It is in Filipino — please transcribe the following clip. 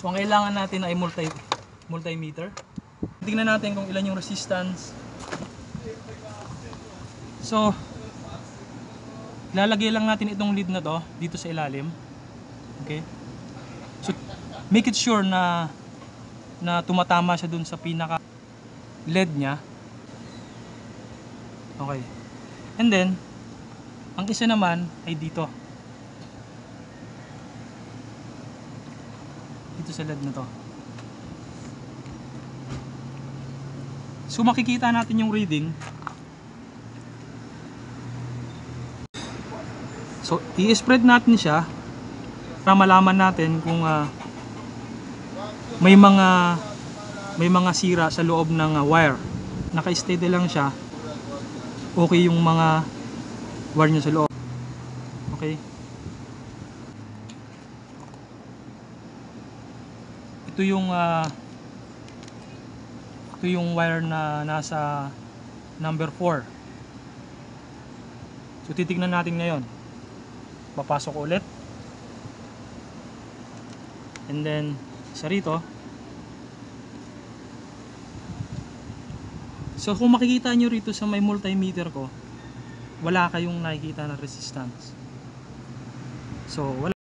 So ang kailangan natin ay multimeter. Tingnan natin kung ilan yung resistance. So lalagay lang natin itong lead na to dito sa ilalim. Okay? So make it sure na tumatama siya dun sa pinaka LED niya. Okay. And then ang isa naman ay dito. Dito sa LED na to. So makikita natin yung reading. So i-spread natin siya para malaman natin kung may mga sira sa loob ng wire. Naka-steady lang siya. Okay yung mga wire niya sa loob. Okay. Ito yung wire na nasa number 4. So titignan natin ngayon. Papasok ulit. And then isa rito. So kung makikita nyo rito sa may multimeter ko, wala kayong nakikita na resistance. So wala.